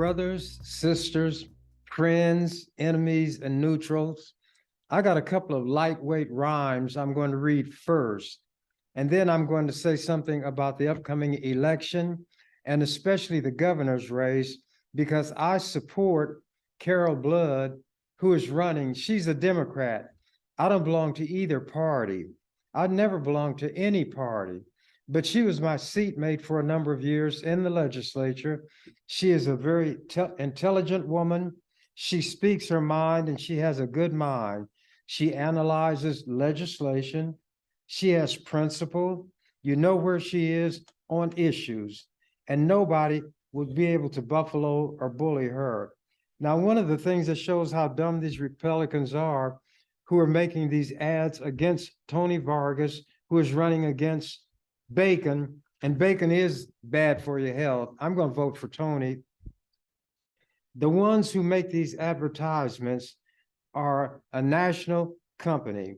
Brothers, sisters, friends, enemies, and neutrals. I got a couple of lightweight rhymes I'm going to read first, and then I'm going to say something about the upcoming election and especially the governor's race, because I support Carol Blood, who is running. She's a Democrat. I don't belong to either party. I never belonged to any party, but she was my seatmate for a number of years in the legislature. She is a very intelligent woman. She speaks her mind and she has a good mind. She analyzes legislation. She has principle. You know where she is on issues, and nobody would be able to buffalo or bully her. Now, one of the things that shows how dumb these Republicans are, who are making these ads against Tony Vargas, who is running against Bacon, and Bacon is bad for your health. I'm going to vote for Tony. The ones who make these advertisements are a national company.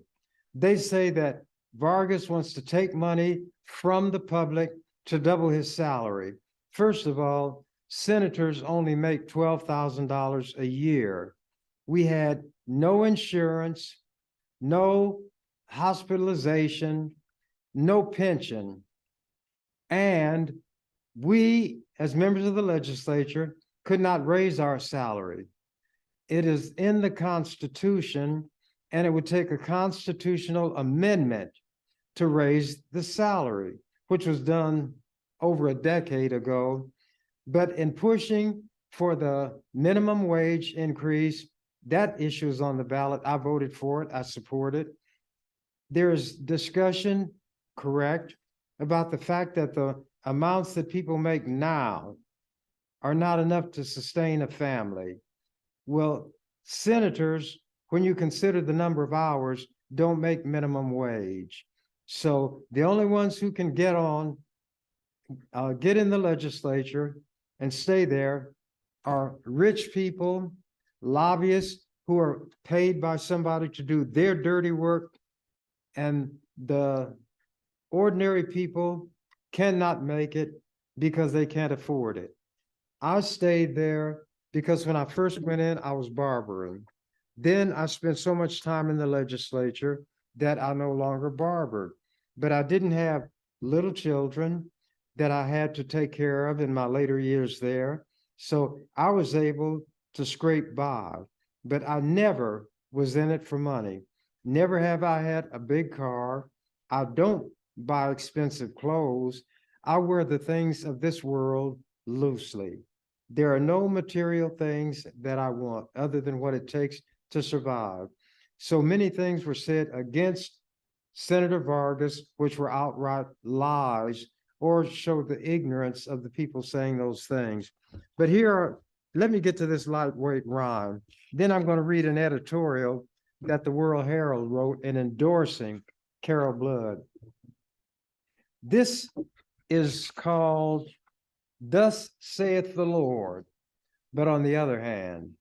They say that Vargas wants to take money from the public to double his salary. First of all, senators only make $12,000 a year. We had no insurance, no hospitalization, no pension. And we, as members of the legislature, could not raise our salary. It is in the Constitution, and it would take a constitutional amendment to raise the salary, which was done over a decade ago. But in pushing for the minimum wage increase, that issue is on the ballot. I voted for it. I support it. There is discussion, correct, about the fact that the amounts that people make now are not enough to sustain a family. Well, senators, when you consider the number of hours, don't make minimum wage. So the only ones who can get in the legislature and stay there are rich people, lobbyists who are paid by somebody to do their dirty work, and the ordinary people cannot make it because they can't afford it. I stayed there because when I first went in, I was barbering. Then I spent so much time in the legislature that I no longer barbered. But I didn't have little children that I had to take care of in my later years there. So I was able to scrape by, but I never was in it for money. Never have I had a big car. I don't buy expensive clothes. I wear the things of this world loosely. There are no material things that I want other than what it takes to survive. So many things were said against Senator Vargas, which were outright lies or showed the ignorance of the people saying those things. But let me get to this lightweight rhyme. Then I'm going to read an editorial that the World Herald wrote in endorsing Carol Blood. This is called "Thus saith the Lord." But on the other hand,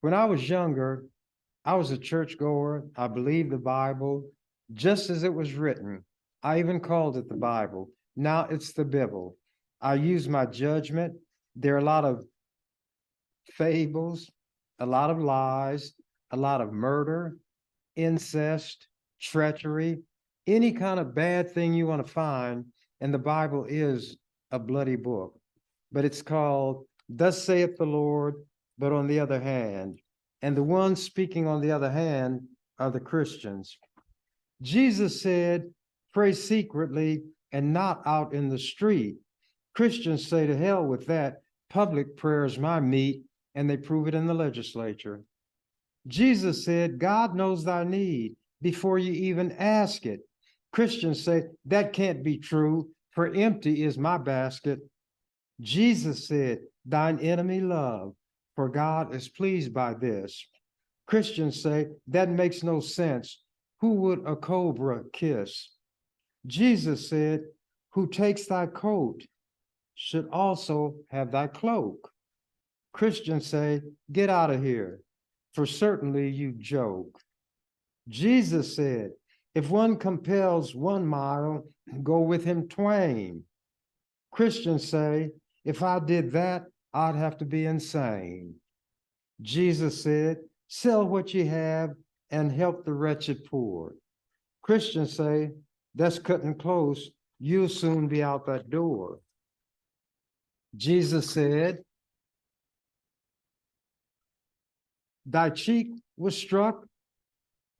when I was younger, I was a churchgoer. I believed the Bible just as it was written. I even called it the Bible. Now it's the Bible. I use my judgment. There are a lot of fables, a lot of lies, a lot of murder, incest, treachery, any kind of bad thing you want to find, and the Bible is a bloody book. But it's called "Thus saith the Lord," but on the other hand. And the ones speaking on the other hand are the Christians. Jesus said, "Pray secretly and not out in the street." Christians say, to hell with that. Public prayer is my meat, and they prove it in the legislature. Jesus said, "God knows thy need before you even ask it." Christians say, that can't be true, for empty is my basket. Jesus said, "Thine enemy love, for God is pleased by this." Christians say, that makes no sense. Who would a cobra kiss? Jesus said, "Who takes thy coat should also have thy cloak." Christians say, get out of here, for certainly you joke. Jesus said, if one compels 1 mile, go with him twain. Christians say, if I did that, I'd have to be insane. Jesus said, sell what you have and help the wretched poor. Christians say, that's cutting close. You'll soon be out that door. Jesus said, thy cheek was struck,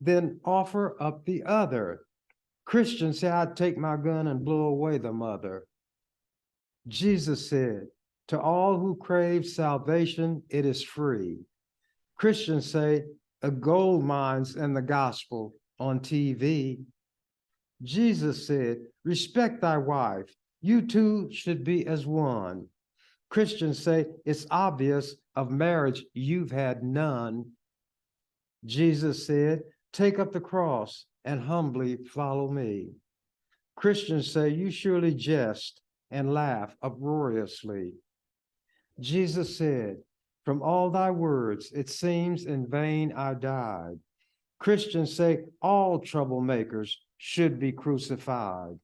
then offer up the other. Christians say, I'd take my gun and blow away the mother. Jesus said, to all who crave salvation, it is free. Christians say, a gold mines and the gospel on TV. Jesus said, respect thy wife. You two should be as one. Christians say, it's obvious of marriage you've had none. Jesus said, take up the cross and humbly follow me. Christians say, you surely jest and laugh uproariously. Jesus said, from all thy words, it seems in vain I died. Christians say all troublemakers should be crucified.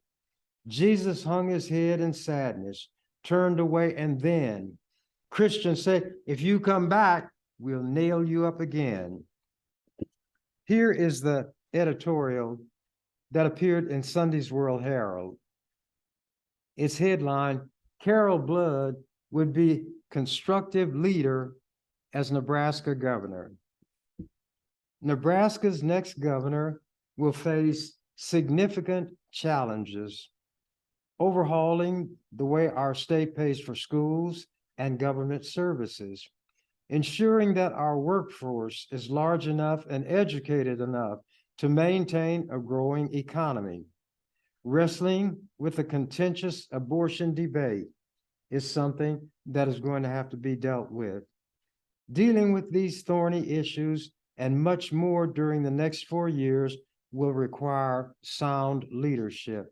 Jesus hung his head in sadness, turned away, and then Christians say, if you come back, we'll nail you up again. Here is the editorial that appeared in Sunday's World Herald. Its headline, Carol Blood would be constructive leader as Nebraska governor. Nebraska's next governor will face significant challenges, overhauling the way our state pays for schools and government services, ensuring that our workforce is large enough and educated enough to maintain a growing economy. Wrestling with the contentious abortion debate is something that is going to have to be dealt with. Dealing with these thorny issues and much more during the next 4 years will require sound leadership.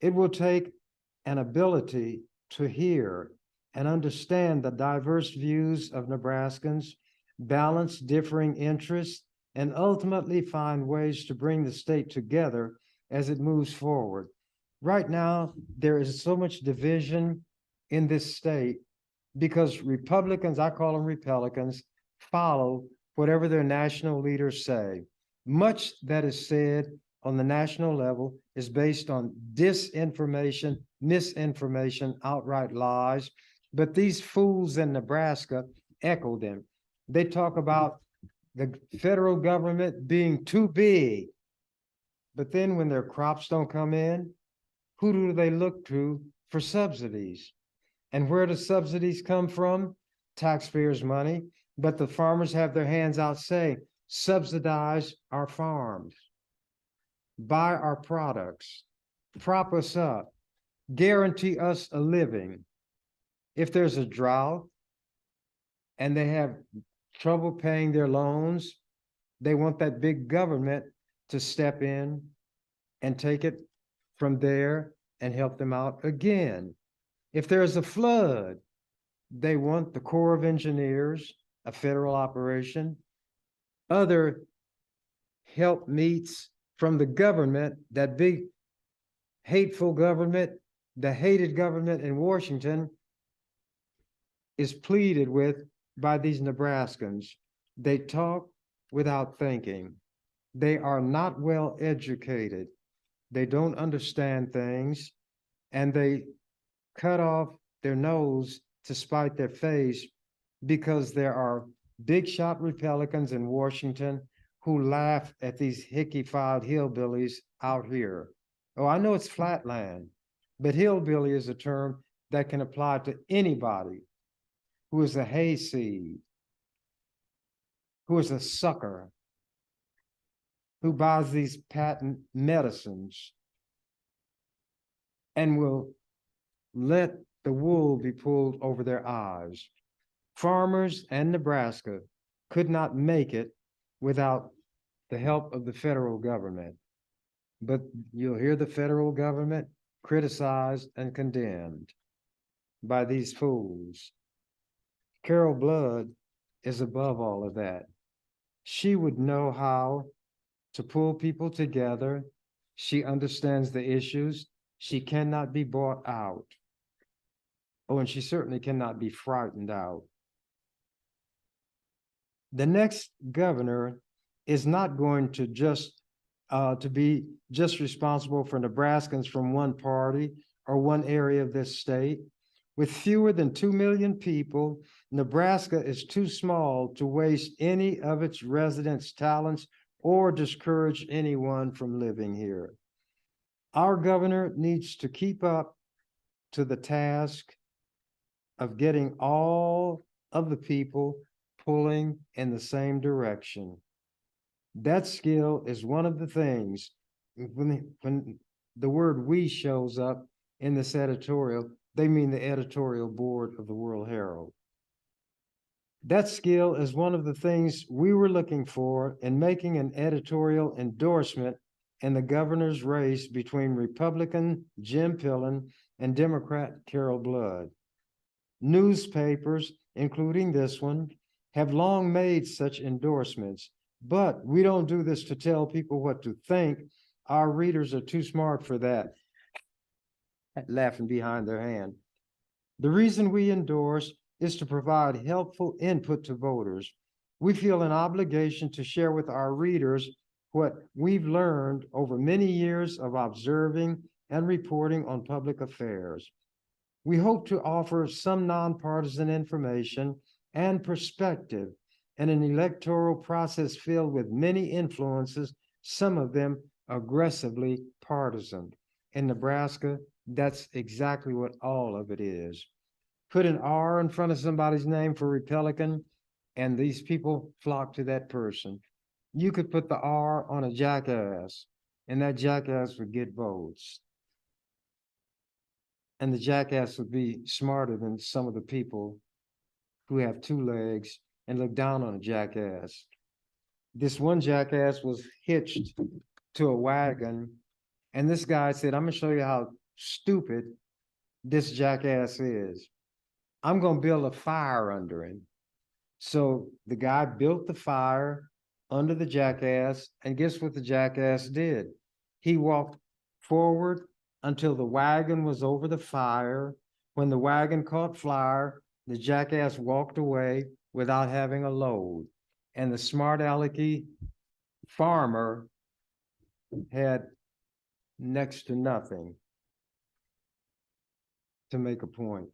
It will take an ability to hear and understand the diverse views of Nebraskans, balance differing interests, and ultimately find ways to bring the state together as it moves forward. Right now, there is so much division in this state because Republicans, I call them Republicans, follow whatever their national leaders say. Much that is said on the national level is based on disinformation, misinformation, outright lies. But these fools in Nebraska echo them. They talk about the federal government being too big. But then when their crops don't come in, who do they look to for subsidies? And where do subsidies come from? Taxpayers' money. But the farmers have their hands out saying, subsidize our farms, buy our products, prop us up, guarantee us a living. If there's a drought and they have trouble paying their loans, they want that big government to step in and take it from there and help them out again. If there's a flood, they want the Corps of Engineers, a federal operation, other help meets from the government, that big hateful government, the hated government in Washington is pleaded with by these Nebraskans. They talk without thinking. They are not well educated. They don't understand things, and they cut off their nose to spite their face because there are big shot Republicans in Washington who laugh at these hickey-filed hillbillies out here. Oh, I know it's flatland, but hillbilly is a term that can apply to anybody who is a hayseed, who is a sucker, who buys these patent medicines and will let the wool be pulled over their eyes. Farmers and Nebraska could not make it without the help of the federal government. But you'll hear the federal government criticized and condemned by these fools. Carol Blood is above all of that. She would know how to pull people together. She understands the issues. She cannot be bought out. Oh, and she certainly cannot be frightened out. The next governor is not going to be just responsible for Nebraskans from one party or one area of this state. With fewer than 2 million people, Nebraska is too small to waste any of its residents' talents or discourage anyone from living here. Our governor needs to keep up to the task of getting all of the people pulling in the same direction. That skill is one of the things, when the word "we" shows up in this editorial, they mean the editorial board of the World Herald. That skill is one of the things we were looking for in making an editorial endorsement in the governor's race between Republican Jim Pillen and Democrat Carol Blood. Newspapers, including this one, have long made such endorsements, but we don't do this to tell people what to think. Our readers are too smart for that. Laughing behind their hand. The reason we endorse is to provide helpful input to voters. We feel an obligation to share with our readers what we've learned over many years of observing and reporting on public affairs. We hope to offer some nonpartisan information and perspective in an electoral process filled with many influences, some of them aggressively partisan. In Nebraska, that's exactly what all of it is. Put an R in front of somebody's name for Republican, and these people flock to that person. You could put the R on a jackass, and that jackass would get votes. And the jackass would be smarter than some of the people who have two legs and look down on a jackass. This one jackass was hitched to a wagon, and this guy said, "I'm gonna show you how stupid this jackass is. I'm gonna build a fire under him." So the guy built the fire under the jackass, and guess what the jackass did? He walked forward until the wagon was over the fire. When the wagon caught fire, the jackass walked away without having a load. And the smart alecky farmer had next to nothing to make a point.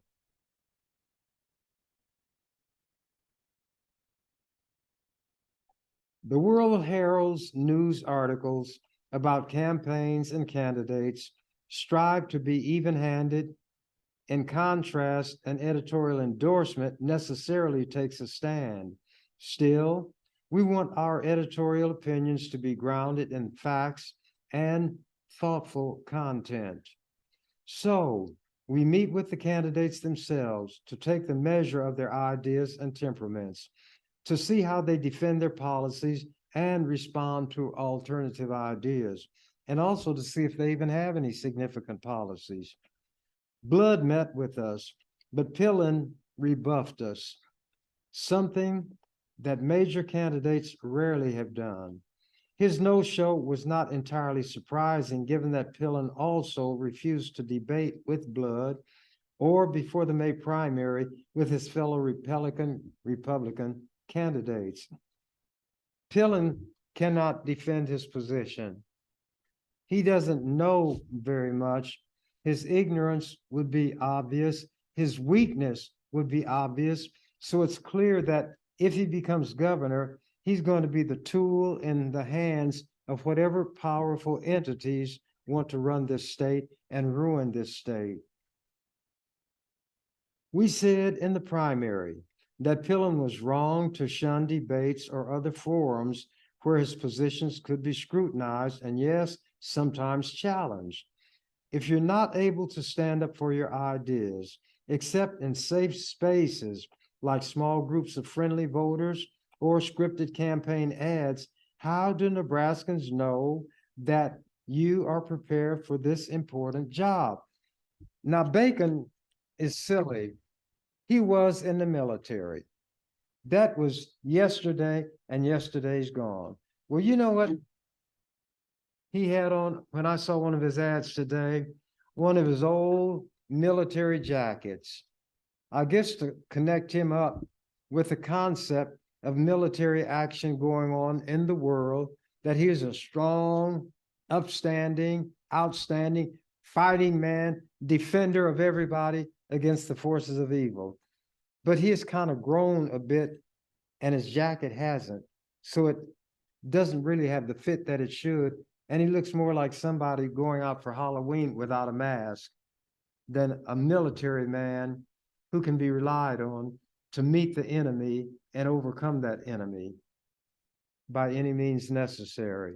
The World Herald's news articles about campaigns and candidates strive to be even-handed. In contrast, an editorial endorsement necessarily takes a stand. Still, we want our editorial opinions to be grounded in facts and thoughtful content. So, we meet with the candidates themselves to take the measure of their ideas and temperaments, to see how they defend their policies and respond to alternative ideas, and also to see if they even have any significant policies. Blood met with us, but Pillen rebuffed us, something that major candidates rarely have done. His no-show was not entirely surprising, given that Pillen also refused to debate with Blood or before the May primary with his fellow Republican candidates. Pillen cannot defend his position. He doesn't know very much. His ignorance would be obvious. His weakness would be obvious. So it's clear that if he becomes governor, he's going to be the tool in the hands of whatever powerful entities want to run this state and ruin this state. We said in the primary that Pillen was wrong to shun debates or other forums where his positions could be scrutinized and, yes, sometimes challenged. If you're not able to stand up for your ideas, except in safe spaces like small groups of friendly voters or scripted campaign ads, how do Nebraskans know that you are prepared for this important job? Now, Bacon is silly. He was in the military. That was yesterday, and yesterday's gone. Well, you know what he had on when I saw one of his ads today? One of his old military jackets. I guess to connect him up with the concept of military action going on in the world, that he is a strong, upstanding, outstanding, fighting man, defender of everybody against the forces of evil. But he has kind of grown a bit and his jacket hasn't. So it doesn't really have the fit that it should. And he looks more like somebody going out for Halloween without a mask than a military man who can be relied on to meet the enemy and overcome that enemy by any means necessary.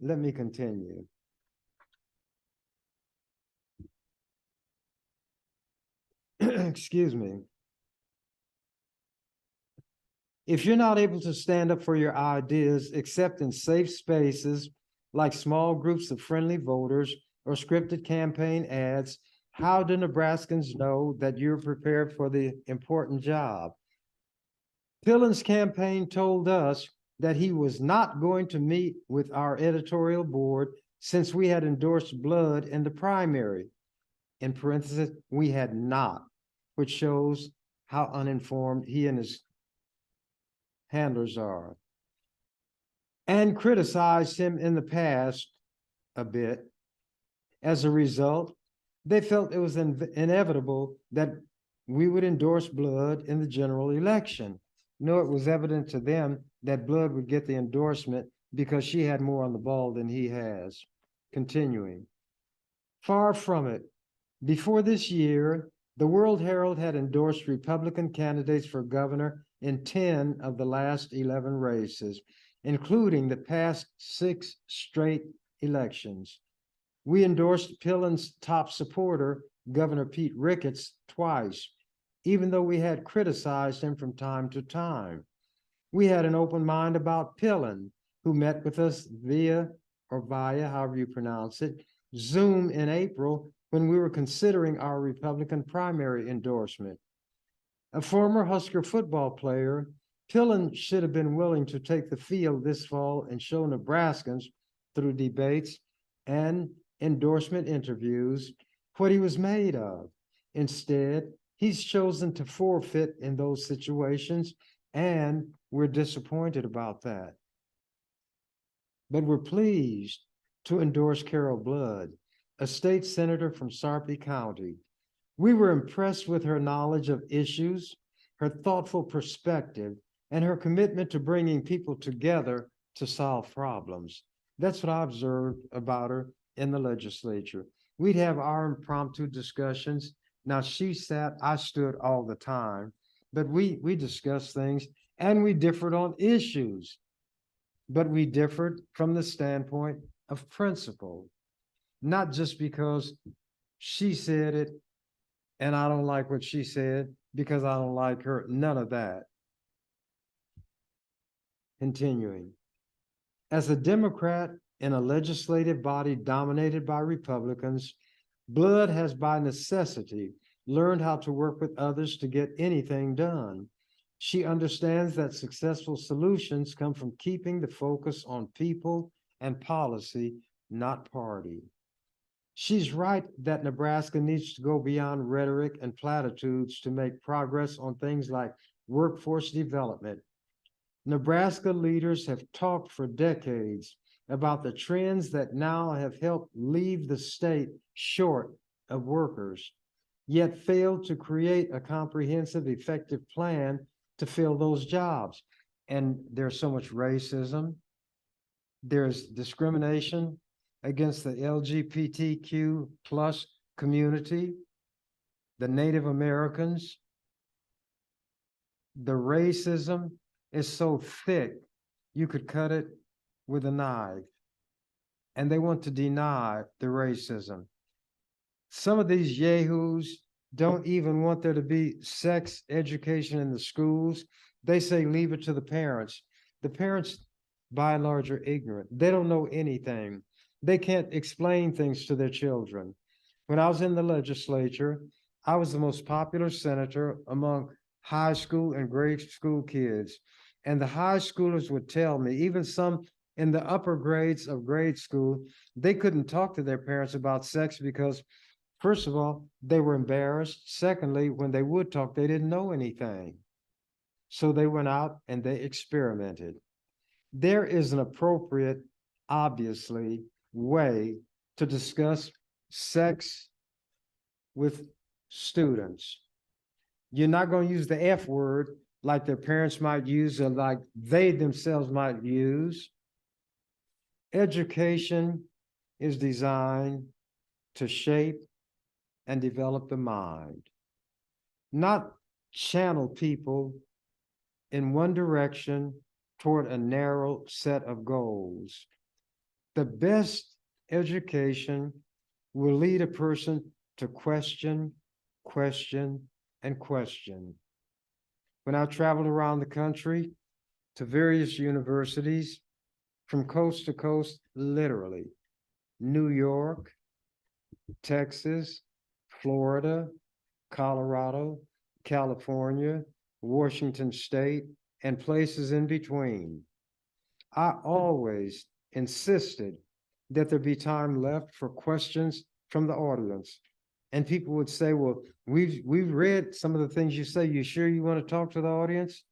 Let me continue. Excuse me. If you're not able to stand up for your ideas, except in safe spaces like small groups of friendly voters or scripted campaign ads, how do Nebraskans know that you're prepared for the important job? Pillen's campaign told us that he was not going to meet with our editorial board since we had endorsed blood in the primary. In parentheses, we had not, which shows how uninformed he and his handlers are, and criticized him in the past a bit. As a result, they felt it was inevitable that we would endorse blood in the general election. No, it was evident to them that blood would get the endorsement because she had more on the ball than he has. Continuing. Far from it. Before this year, the World Herald had endorsed Republican candidates for governor in 10 of the last 11 races, including the past 6 straight elections. We endorsed Pillen's top supporter, Governor Pete Ricketts, twice, even though we had criticized him from time to time. We had an open mind about Pillen, who met with us via, however you pronounce it, Zoom in April when we were considering our Republican primary endorsement. A former Husker football player, Pillen should have been willing to take the field this fall and show Nebraskans through debates and endorsement interviews what he was made of. Instead, he's chosen to forfeit in those situations, and we're disappointed about that. But we're pleased to endorse Carol Blood, a state senator from Sarpy County. We were impressed with her knowledge of issues, her thoughtful perspective, and her commitment to bringing people together to solve problems. That's what I observed about her in the legislature. We'd have our impromptu discussions. Now she sat, I stood all the time, but we discussed things and we differed on issues, but we differed from the standpoint of principle, not just because she said it and I don't like what she said because I don't like her. None of that. Continuing. As a Democrat in a legislative body dominated by Republicans, Blood has by necessity learned how to work with others to get anything done. She understands that successful solutions come from keeping the focus on people and policy, not party. She's right that Nebraska needs to go beyond rhetoric and platitudes to make progress on things like workforce development. Nebraska leaders have talked for decades about the trends that now have helped leave the state short of workers, yet failed to create a comprehensive, effective plan to fill those jobs. And there's so much racism, there's discrimination against the LGBTQ plus community, the Native Americans. The racism is so thick, you could cut it with a knife. And they want to deny the racism. Some of these yahoos don't even want there to be sex education in the schools. They say leave it to the parents. The parents, by and large, are ignorant. They don't know anything. They can't explain things to their children. When I was in the legislature, I was the most popular senator among high school and grade school kids. And the high schoolers would tell me, even some in the upper grades of grade school, they couldn't talk to their parents about sex because First of all, they were embarrassed. Secondly, when they would talk, they didn't know anything. So they went out and they experimented. There is an appropriate, obviously, way to discuss sex with students. You're not going to use the F word like their parents might use or like they themselves might use. Education is designed to shape and develop the mind, not channel people in one direction toward a narrow set of goals. The best education will lead a person to question, question, and question. When I traveled around the country to various universities, from coast to coast, literally, New York, Texas, Florida, Colorado, California, Washington State, and places in between, I always insisted that there be time left for questions from the audience. And people would say, well, we've read some of the things you say. You sure you want to talk to the audience?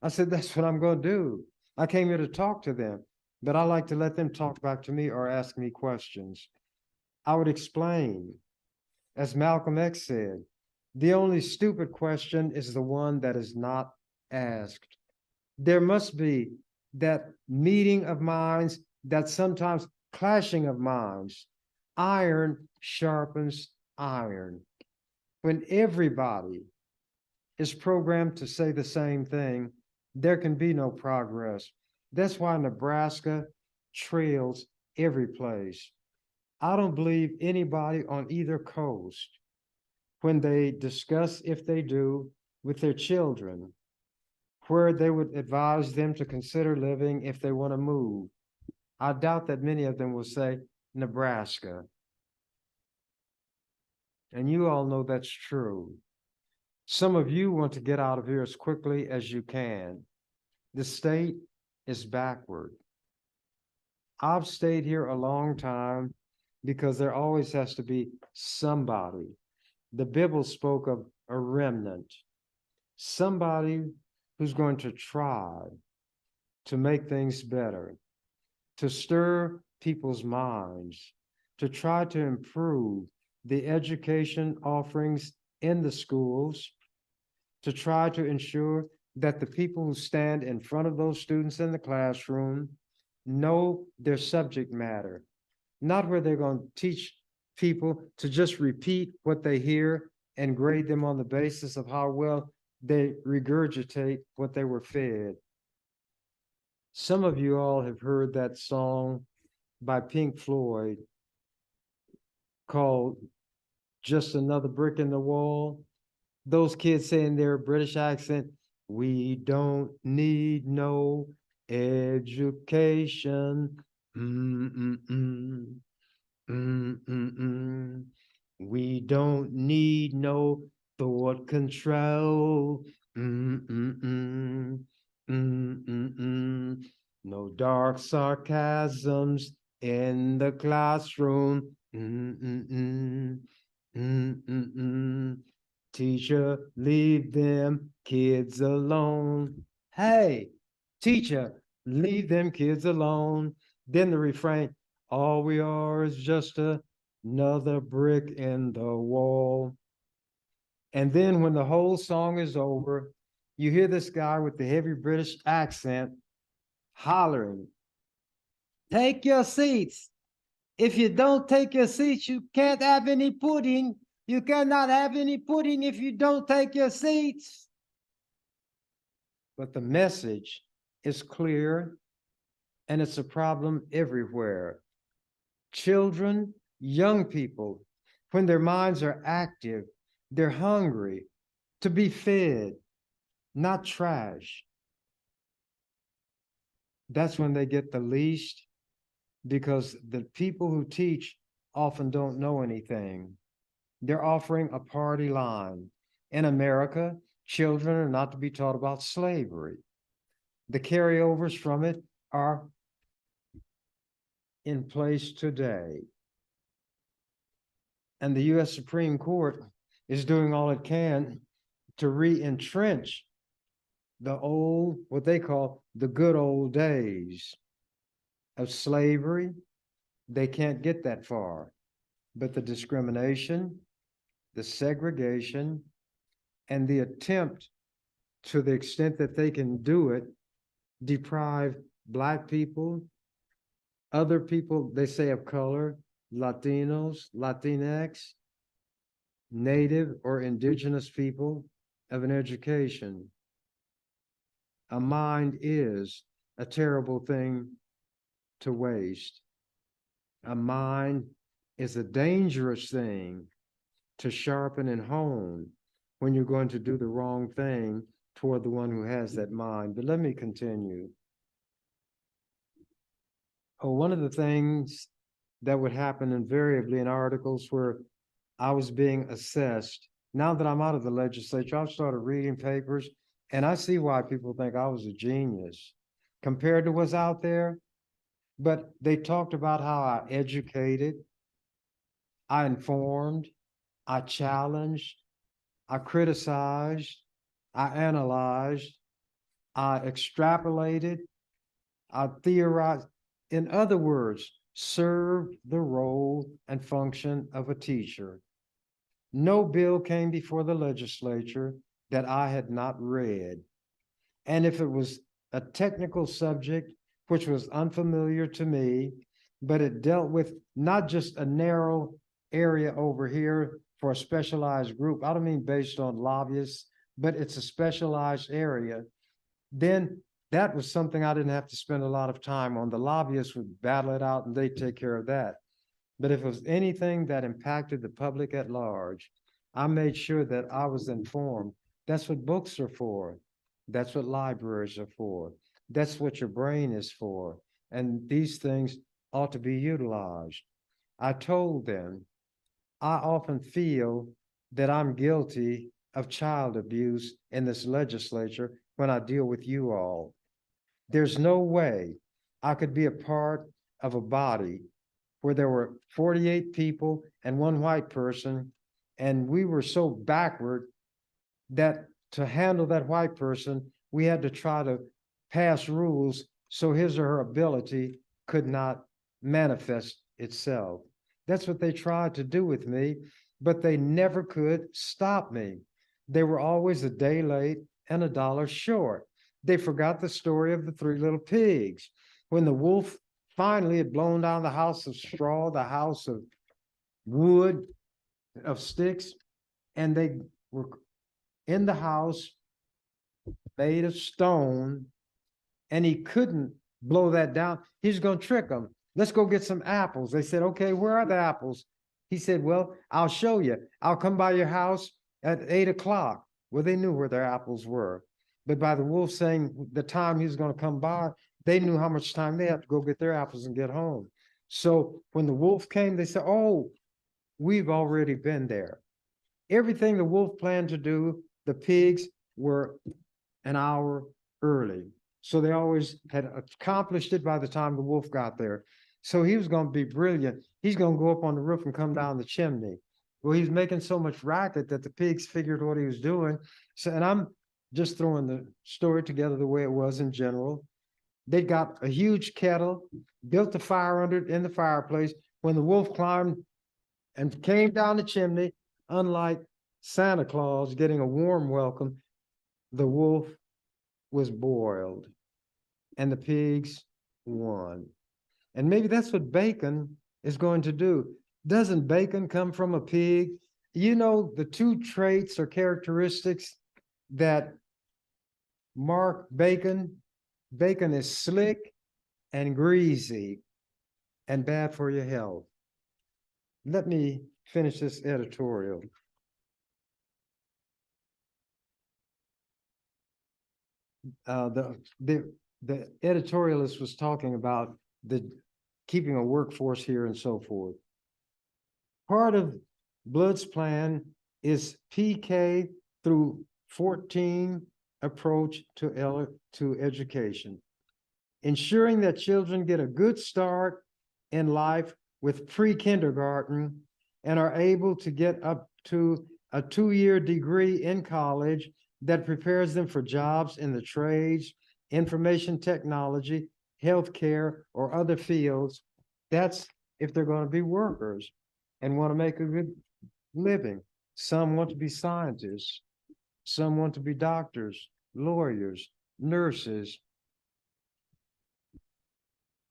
I said, that's what I'm going to do. I came here to talk to them, but I like to let them talk back to me or ask me questions. I would explain, as Malcolm X said, the only stupid question is the one that is not asked. There must be that meeting of minds, that sometimes clashing of minds. Iron sharpens iron. When everybody is programmed to say the same thing, there can be no progress. That's why Nebraska trails every place. I don't believe anybody on either coast, when they discuss, if they do, with their children, where they would advise them to consider living if they want to move. I doubt that many of them will say Nebraska. And you all know that's true. Some of you want to get out of here as quickly as you can. The state is backward. I've stayed here a long time because there always has to be somebody. The Bible spoke of a remnant, somebody who's going to try to make things better, to stir people's minds, to try to improve the education offerings in the schools, to try to ensure that the people who stand in front of those students in the classroom know their subject matter, not where they're going to teach people to just repeat what they hear and grade them on the basis of how well they regurgitate what they were fed. Some of you all have heard that song by Pink Floyd called Just Another Brick in the Wall. Those kids say in their British accent, we don't need no education. We don't need no thought control. No dark sarcasms in the classroom. Teacher, leave them kids alone. Hey, teacher, leave them kids alone. Then the refrain, all we are is just another brick in the wall. And then when the whole song is over, you hear this guy with the heavy British accent hollering, take your seats. If you don't take your seats, you can't have any pudding. You cannot have any pudding if you don't take your seats. But the message is clear, and it's a problem everywhere. Children, young people, when their minds are active, they're hungry to be fed, not trash. That's when they get the least, because the people who teach often don't know anything. They're offering a party line. In America, children are not to be taught about slavery. The carryovers from it are in place today. And the US Supreme Court is doing all it can to re-entrench the old, what they call the good old days of slavery. They can't get that far, but the discrimination, the segregation, and the attempt, to the extent that they can do it, deprive Black people, other people, they say of color, Latinos, Latinx, Native or Indigenous people of an education. A mind is a terrible thing to waste. A mind is a dangerous thing to sharpen and hone when you're going to do the wrong thing toward the one who has that mind. But let me continue. Oh, one of the things that would happen invariably in articles where I was being assessed, now that I'm out of the legislature, I've started reading papers, and I see why people think I was a genius compared to what's out there. But they talked about how I educated, I informed, I challenged, I criticized, I analyzed, I extrapolated, I theorized. In other words, served the role and function of a teacher. No bill came before the legislature that I had not read. And if it was a technical subject, which was unfamiliar to me, but it dealt with not just a narrow area over here for a specialized group. I don't mean based on lobbyists, but it's a specialized area. Then that was something I didn't have to spend a lot of time on. The lobbyists would battle it out and they take care of that. But if it was anything that impacted the public at large, I made sure that I was informed. That's what books are for. That's what libraries are for. That's what your brain is for. And these things ought to be utilized. I told them, I often feel that I'm guilty of child abuse in this legislature when I deal with you all. There's no way I could be a part of a body where there were 48 people and one white person, and we were so backward that to handle that white person, we had to try to pass rules so his or her ability could not manifest itself. That's what they tried to do with me, but they never could stop me. They were always a day late and $1 short. They forgot the story of the 3 little pigs. When the wolf finally had blown down the house of straw, the house of wood, of sticks, and they were in the house made of stone, and he couldn't blow that down. He's going to trick them. Let's go get some apples. They said, okay, where are the apples? He said, well, I'll show you. I'll come by your house at 8 o'clock. Well, they knew where their apples were. But by the wolf saying the time he was going to come by, they knew how much time they had to go get their apples and get home. So when the wolf came, they said, oh, we've already been there. Everything the wolf planned to do, the pigs were an hour early. So they always had accomplished it by the time the wolf got there. So he was going to be brilliant. He's going to go up on the roof and come down the chimney. Well, he was making so much racket that the pigs figured what he was doing. So, and I'm just throwing the story together the way it was in general. They got a huge kettle, built a fire under it in the fireplace. When the wolf climbed and came down the chimney, unlike Santa Claus getting a warm welcome, the wolf was boiled and the pigs won. And maybe that's what bacon is going to do. Doesn't bacon come from a pig? You know, the 2 traits or characteristics that mark bacon. Bacon is slick and greasy and bad for your health. Let me finish this editorial. The editorialist was talking about the keeping a workforce here and so forth. Part of Blood's plan is PK through 14 approach to education, ensuring that children get a good start in life with pre-kindergarten and are able to get up to a 2-year degree in college that prepares them for jobs in the trades, information technology, healthcare, or other fields. That's if they're going to be workers and want to make a good living. Some want to be scientists. Some want to be doctors, lawyers, nurses.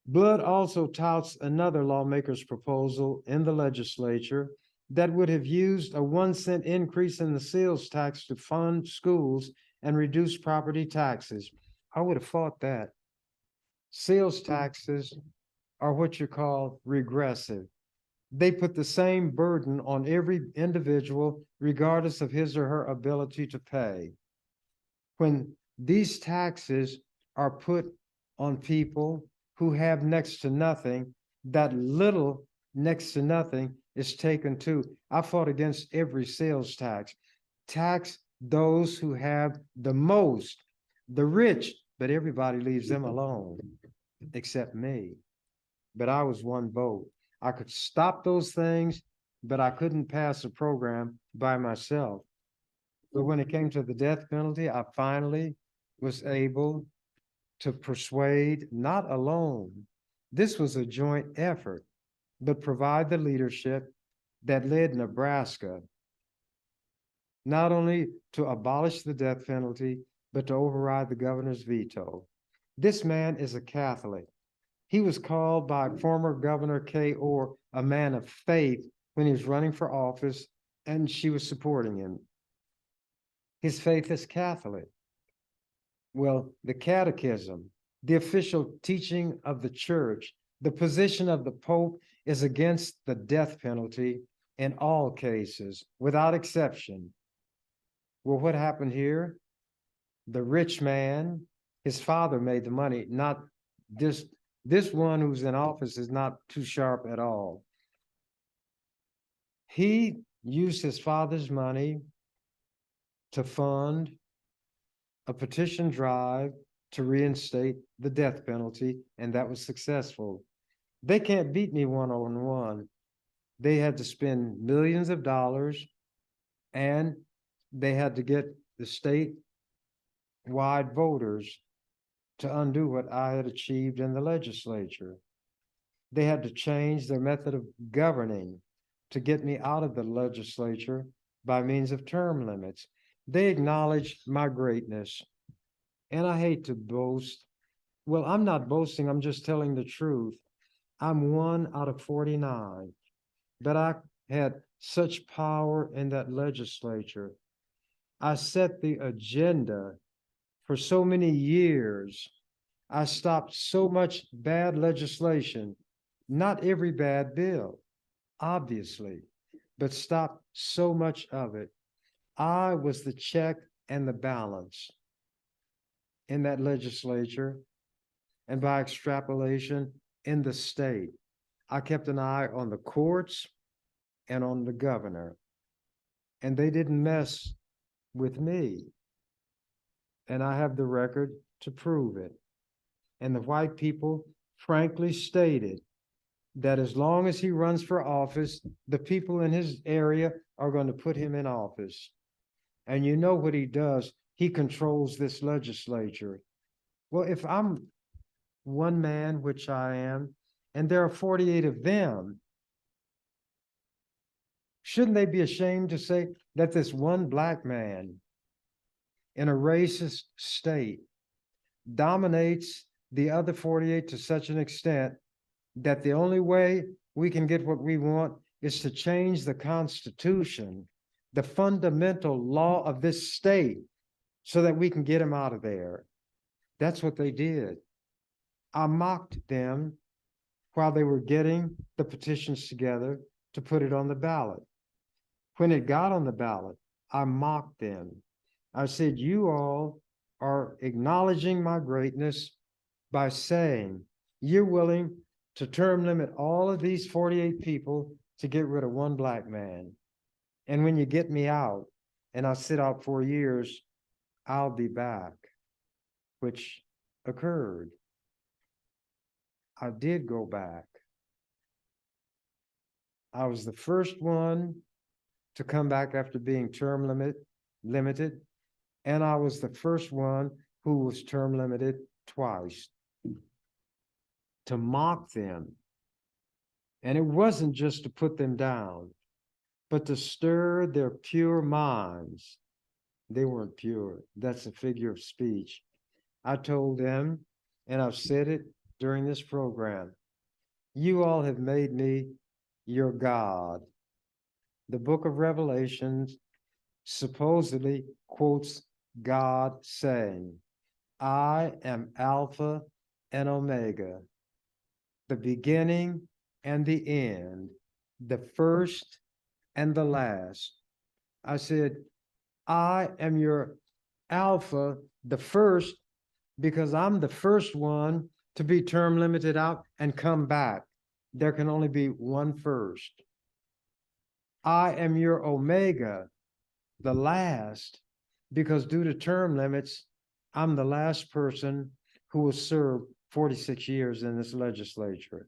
Blood also touts another lawmaker's proposal in the legislature that would have used a 1 cent increase in the sales tax to fund schools and reduce property taxes. I would have fought that. Sales taxes are what you call regressive. They put the same burden on every individual, regardless of his or her ability to pay. When these taxes are put on people who have next to nothing, that little next to nothing is taken too. I fought against every sales tax. Tax those who have the most, the rich, but everybody leaves them alone except me. But I was one vote. I could stop those things, but I couldn't pass a program by myself. But when it came to the death penalty, I finally was able to persuade, not alone, this was a joint effort, but provide the leadership that led Nebraska not only to abolish the death penalty, but to override the governor's veto. This man is a Catholic. He was called by former Governor Kay Orr a man of faith when he was running for office, and she was supporting him. His faith is Catholic. Well, the catechism, the official teaching of the church, the position of the Pope is against the death penalty in all cases, without exception. Well, what happened here? The rich man, his father made the money, not this one who's in office is not too sharp at all. He used his father's money to fund a petition drive to reinstate the death penalty, and that was successful. They can't beat me one-on-one. They had to spend millions of dollars, and they had to get the statewide voters to undo what I had achieved in the legislature. They had to change their method of governing to get me out of the legislature by means of term limits. They acknowledged my greatness, and I hate to boast. Well, I'm not boasting, I'm just telling the truth. I'm 1 out of 49, but I had such power in that legislature. I set the agenda for so many years. I stopped so much bad legislation, not every bad bill, obviously, but stopped so much of it. I was the check and the balance in that legislature, and by extrapolation, in the state. I kept an eye on the courts and on the governor, and they didn't mess with me. And I have the record to prove it. And the white people frankly stated that as long as he runs for office, the people in his area are going to put him in office. And you know what he does? He controls this legislature. Well, if I'm one man, which I am, and there are 48 of them, shouldn't they be ashamed to say that this one black man in a racist state dominates the other 48 to such an extent that the only way we can get what we want is to change the Constitution, the fundamental law of this state, so that we can get him out of there? That's what they did. I mocked them while they were getting the petitions together to put it on the ballot. When it got on the ballot, I mocked them. I said, you all are acknowledging my greatness by saying you're willing to term limit all of these 48 people to get rid of one black man. And when you get me out, and I sit out 4 years, I'll be back, which occurred. I did go back. I was the first one to come back after being limited, and I was the first one who was term limited twice. To mock them. And it wasn't just to put them down, but to stir their pure minds. They weren't pure. That's a figure of speech. I told them, and I've said it during this program, you all have made me your God. The book of Revelations supposedly quotes God saying, I am Alpha and Omega, the beginning and the end, the first and the last. I said, I am your Alpha, the first, because I'm the first one to be term limited out and come back. There can only be one first. I am your Omega, the last, because due to term limits, I'm the last person who will serve 46 years in this legislature.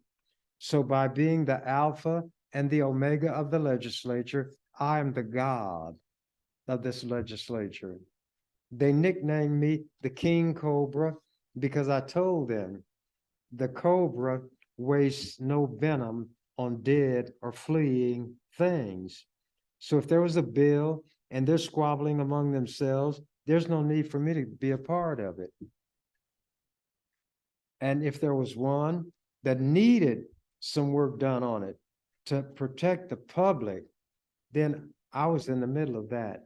So by being the Alpha and the Omega of the legislature, I am the God of this legislature. They nicknamed me the King Cobra because I told them the cobra wastes no venom on dead or fleeing things. So if there was a bill and they're squabbling among themselves, there's no need for me to be a part of it. And if there was one that needed some work done on it to protect the public, then I was in the middle of that.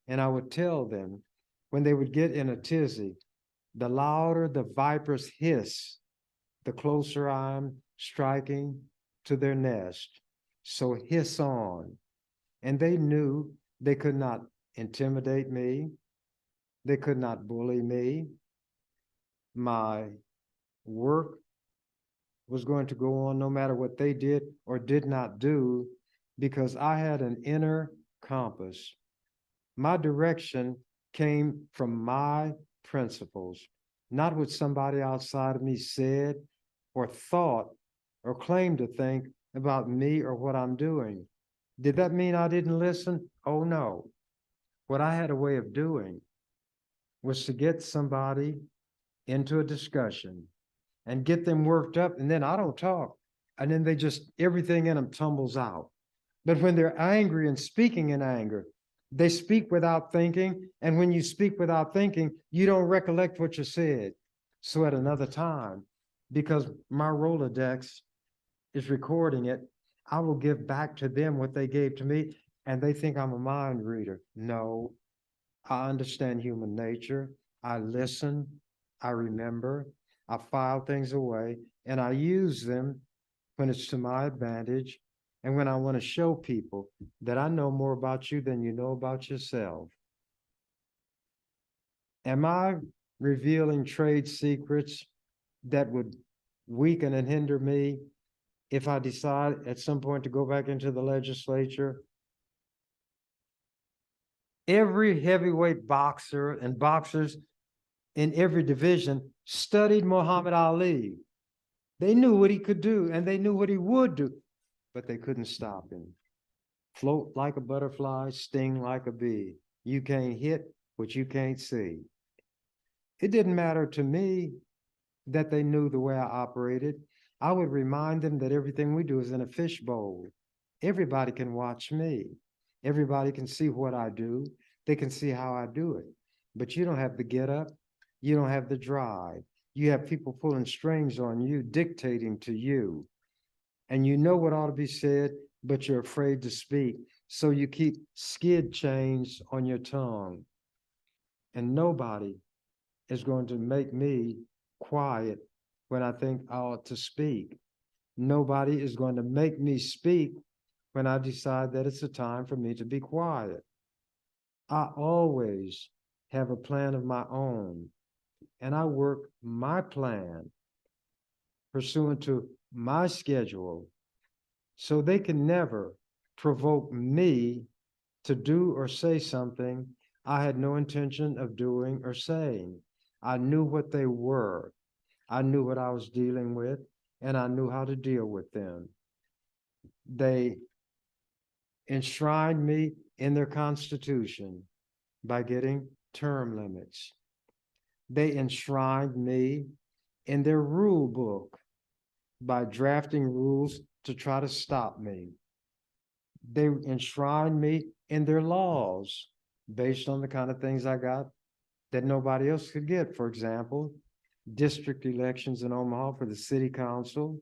And I would tell them when they would get in a tizzy, the louder the viper's hiss, the closer I'm striking to their nest. So hiss on. And they knew they could not intimidate me. They could not bully me. My work was going to go on no matter what they did or did not do, because I had an inner compass. My direction came from my principles, not what somebody outside of me said or thought or claimed to think about me or what I'm doing. Did that mean I didn't listen? Oh, no. What I had a way of doing was to get somebody into a discussion and get them worked up, and then I don't talk. And then they just, everything in them tumbles out. But when they're angry and speaking in anger, they speak without thinking. And when you speak without thinking, you don't recollect what you said. So at another time, because my Rolodex is recording it, I will give back to them what they gave to me, and they think I'm a mind reader. No, I understand human nature. I listen, I remember, I file things away, and I use them when it's to my advantage and when I want to show people that I know more about you than you know about yourself. Am I revealing trade secrets that would weaken and hinder me if I decide at some point to go back into the legislature? Every heavyweight boxer and boxers in every division studied Muhammad Ali. They knew what he could do and they knew what he would do, but they couldn't stop him. Float like a butterfly, sting like a bee. You can't hit what you can't see. It didn't matter to me that they knew the way I operated. I would remind them that everything we do is in a fishbowl. Everybody can watch me. Everybody can see what I do. They can see how I do it. But you don't have the get up. You don't have the drive. You have people pulling strings on you, dictating to you. And you know what ought to be said, but you're afraid to speak. So you keep skid chains on your tongue. And nobody is going to make me quiet when I think I ought to speak. Nobody is going to make me speak when I decide that it's a time for me to be quiet. I always have a plan of my own, and I work my plan pursuant to my schedule, so they can never provoke me to do or say something I had no intention of doing or saying. I knew what they were. I knew what I was dealing with, and I knew how to deal with them. They enshrined me in their constitution by getting term limits. They enshrined me in their rule book by drafting rules to try to stop me. They enshrined me in their laws based on the kind of things I got that nobody else could get. For example, district elections in Omaha for the city council,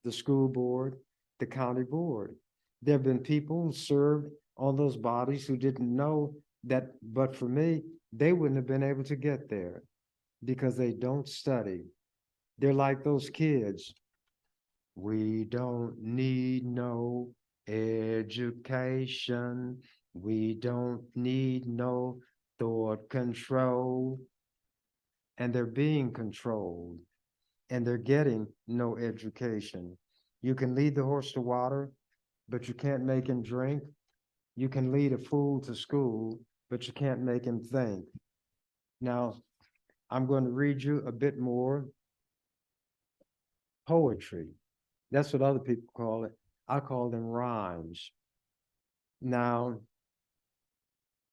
the school board, the county board. There have been people who served on those bodies who didn't know that, but for me, they wouldn't have been able to get there because they don't study. They're like those kids. We don't need no education. We don't need no thought control. And they're being controlled, and they're getting no education. You can lead the horse to water, but you can't make him drink. You can lead a fool to school, but you can't make him think. Now, I'm going to read you a bit more poetry. That's what other people call it. I call them rhymes. Now,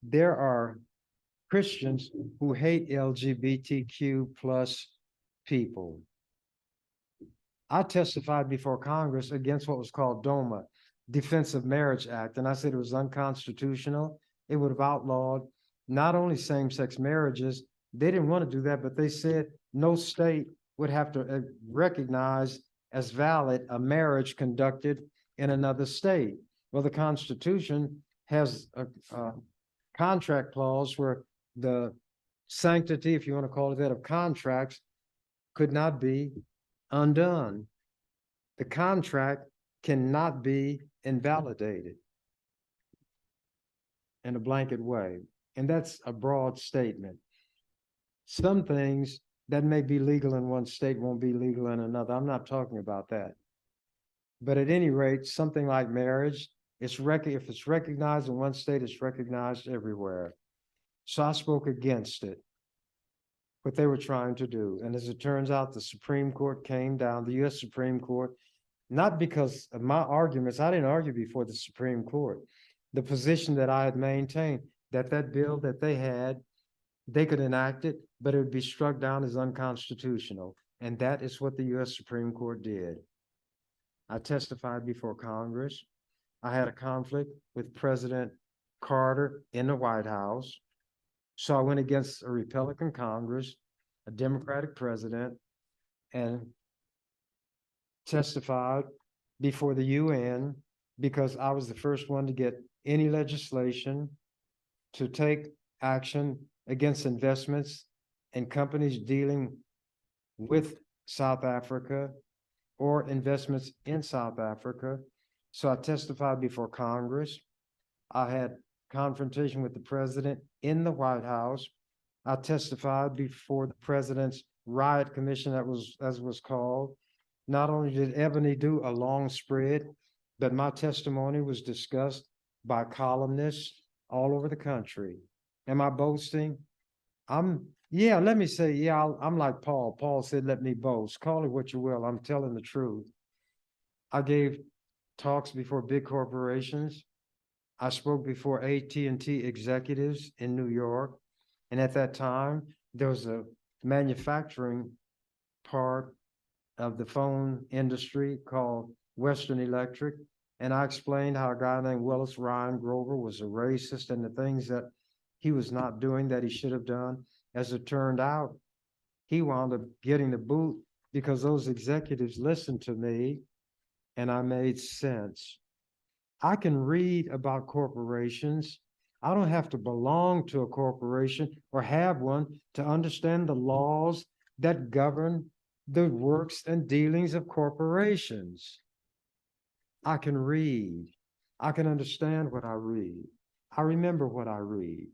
there are Christians who hate LGBTQ plus people. I testified before Congress against what was called DOMA, Defense of Marriage Act, and I said it was unconstitutional. It would have outlawed not only same-sex marriages, they didn't want to do that, but they said no state would have to recognize as valid a marriage conducted in another state. Well, the Constitution has a contract clause where the sanctity, if you want to call it that, of contracts could not be undone. The contract cannot be invalidated in a blanket way. And that's a broad statement. Some things that may be legal in one state won't be legal in another. I'm not talking about that. But at any rate, something like marriage, if it's recognized in one state, it's recognized everywhere. So I spoke against it, what they were trying to do. And as it turns out, the Supreme Court came down, the US Supreme Court, not because of my arguments. I didn't argue before the Supreme Court. The position that I had maintained, that bill that they had, they could enact it, but it would be struck down as unconstitutional. And that is what the US Supreme Court did. I testified before Congress. I had a conflict with President Carter in the White House. So I went against a Republican Congress, a Democratic president, and testified before the UN because I was the first one to get any legislation to take action against investments and companies dealing with South Africa or investments in South Africa. So I testified before Congress. I had confrontation with the president in the White House. I testified before the president's riot commission, that was, as was called. Not only did Ebony do a long spread, but my testimony was discussed by columnists all over the country. Am I boasting? Let me say, I'm like Paul. Paul said, let me boast. Call it what you will. I'm telling the truth. I gave talks before big corporations. I spoke before AT&T executives in New York. And at that time, there was a manufacturing part of the phone industry called Western Electric. And I explained how a guy named Willis Ryan Grover was a racist and the things that he was not doing that he should have done. As it turned out, he wound up getting the boot because those executives listened to me and I made sense. I can read about corporations. I don't have to belong to a corporation or have one to understand the laws that govern the works and dealings of corporations. I can read. I can understand what I read. I remember what I read.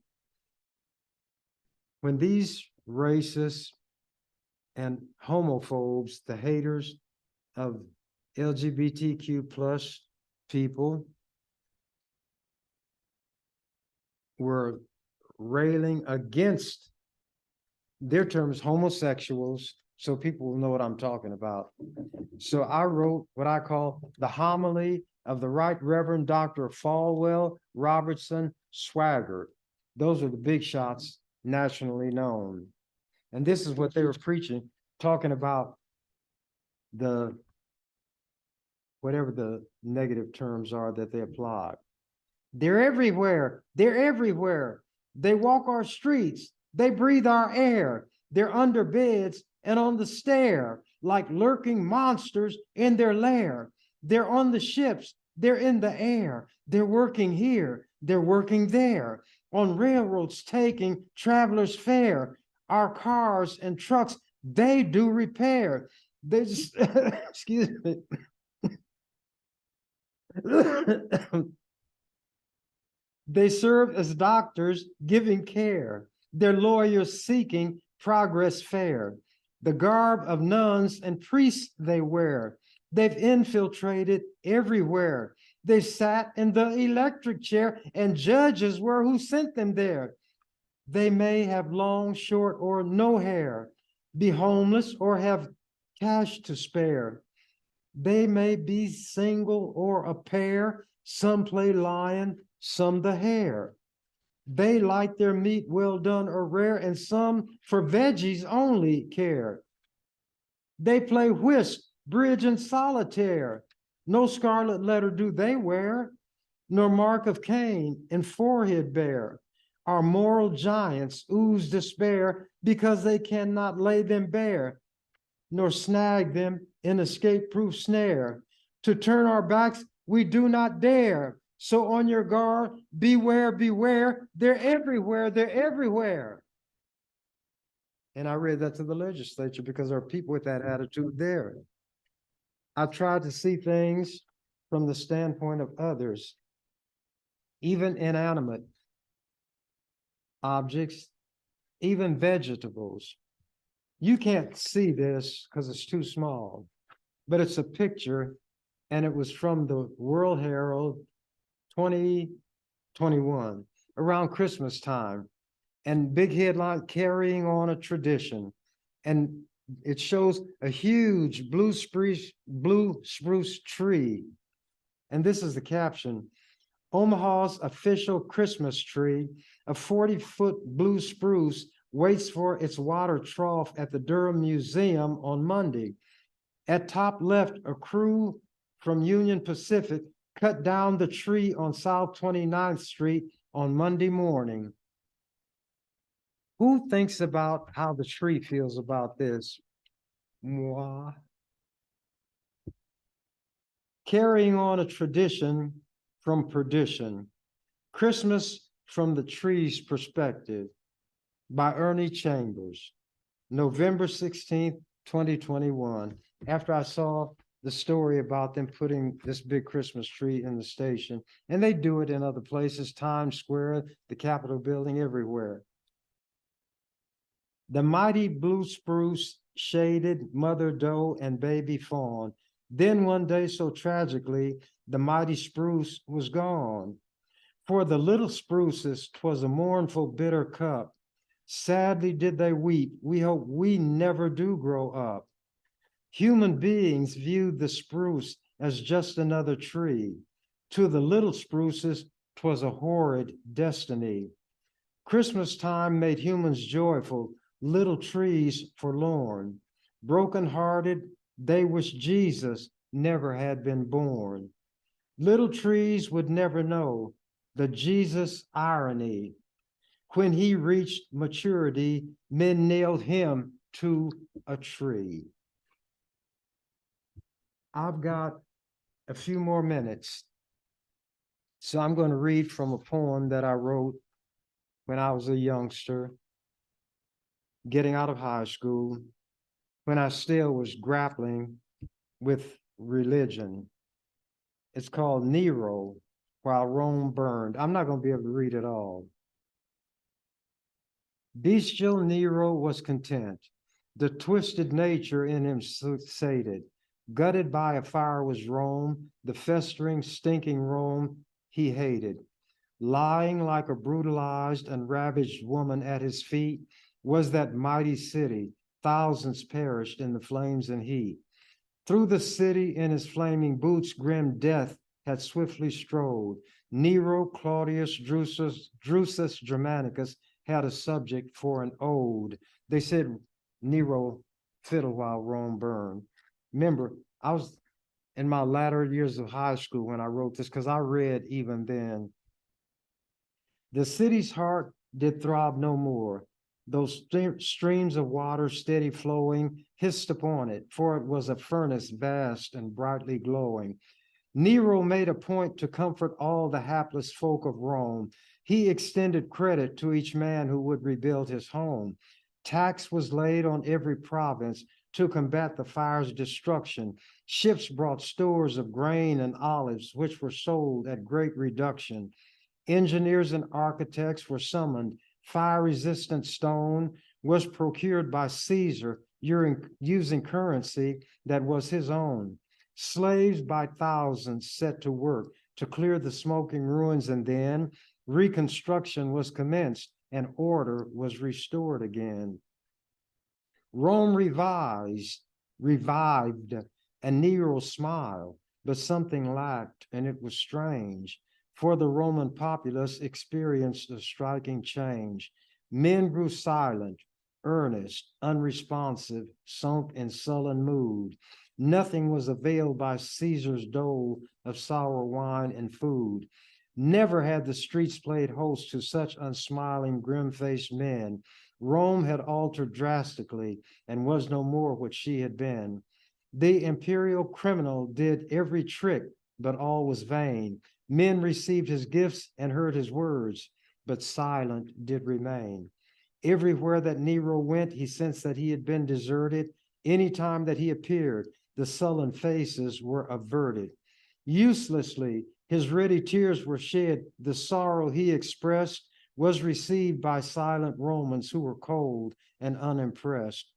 When these racists and homophobes, the haters of LGBTQ plus people, were railing against, their terms, homosexuals so people will know what I'm talking about. So I wrote what I call the homily of the Right Reverend Dr. Falwell Robertson Swaggart. Those are the big shots nationally known. And this is what they were preaching, talking about the, whatever the negative terms are that they applied. They're everywhere. They're everywhere. They walk our streets. They breathe our air. They're under beds and on the stair, like lurking monsters in their lair. They're on the ships. They're in the air. They're working here. They're working there. On railroads taking travelers' fare. Our cars and trucks, they do repair. They just, excuse me. They serve as doctors giving care. They're lawyers seeking progress fair. The garb of nuns and priests they wear. They've infiltrated everywhere. They sat in the electric chair and judges were who sent them there. They may have long, short, or no hair, be homeless or have cash to spare. They may be single or a pair. Some play lion, some the hare. They like their meat well done or rare, and some for veggies only care. They play whist, bridge, and solitaire. No scarlet letter do they wear, nor mark of Cain in forehead bear. Our moral giants ooze despair because they cannot lay them bare, nor snag them in escape-proof snare. To turn our backs we do not dare. So on your guard, beware, beware. They're everywhere, they're everywhere. And I read that to the legislature because there are people with that attitude there. I tried to see things from the standpoint of others, even inanimate objects, even vegetables. You can't see this because it's too small, but it's a picture, and it was from the World Herald 2021, around Christmas time, and big headline, carrying on a tradition. And it shows a huge blue spruce tree. And this is the caption: Omaha's official Christmas tree, a 40-foot blue spruce, waits for its water trough at the Durham Museum on Monday. At top left, a crew from Union Pacific cut down the tree on South 29th Street on Monday morning. Who thinks about how the tree feels about this? Moi. Carrying on a tradition from perdition. Christmas from the tree's perspective, by Ernie Chambers, November 16th, 2021. After I saw the story about them putting this big Christmas tree in the station, and they do it in other places, Times Square, the Capitol building, everywhere. The mighty blue spruce shaded mother doe and baby fawn. Then one day, so tragically, the mighty spruce was gone. For the little spruces, 'twas a mournful, bitter cup. Sadly did they weep. We hope we never do grow up. Human beings viewed the spruce as just another tree. To the little spruces, 'twas a horrid destiny. Christmas time made humans joyful, little trees forlorn. Broken-hearted, they wished Jesus never had been born. Little trees would never know the Jesus irony. When he reached maturity, men nailed him to a tree. I've got a few more minutes, so I'm going to read from a poem that I wrote when I was a youngster, getting out of high school, when I still was grappling with religion. It's called Nero, While Rome Burned. I'm not going to be able to read it all. Bestial Nero was content. The twisted nature in him sated. Gutted by a fire was Rome, the festering, stinking Rome he hated. Lying like a brutalized and ravaged woman at his feet was that mighty city, thousands perished in the flames and heat. Through the city in his flaming boots, grim death had swiftly strode. Nero, Claudius, Drusus Germanicus had a subject for an ode. They said Nero fiddled while Rome burned. Remember, I was in my latter years of high school when I wrote this, because I read even then. The city's heart did throb no more. Those streams of water steady flowing hissed upon it, for it was a furnace vast and brightly glowing. Nero made a point to comfort all the hapless folk of Rome. He extended credit to each man who would rebuild his home. Tax was laid on every province to combat the fire's destruction. Ships brought stores of grain and olives, which were sold at great reduction. Engineers and architects were summoned. Fire-resistant stone was procured by Caesar using currency that was his own. Slaves by thousands set to work to clear the smoking ruins, and then reconstruction was commenced and order was restored again. Rome revived, and Nero smiled, but something lacked, and it was strange, for the Roman populace experienced a striking change. Men grew silent, earnest, unresponsive, sunk in sullen mood. Nothing was availed by Caesar's dole of sour wine and food. Never had the streets played host to such unsmiling, grim-faced men. Rome had altered drastically and was no more what she had been. The imperial criminal did every trick, but all was vain. Men received his gifts and heard his words, but silent did remain. Everywhere that Nero went, he sensed that he had been deserted. Any time that he appeared, the sullen faces were averted. Uselessly, his ready tears were shed. The sorrow he expressed was received by silent Romans who were cold and unimpressed.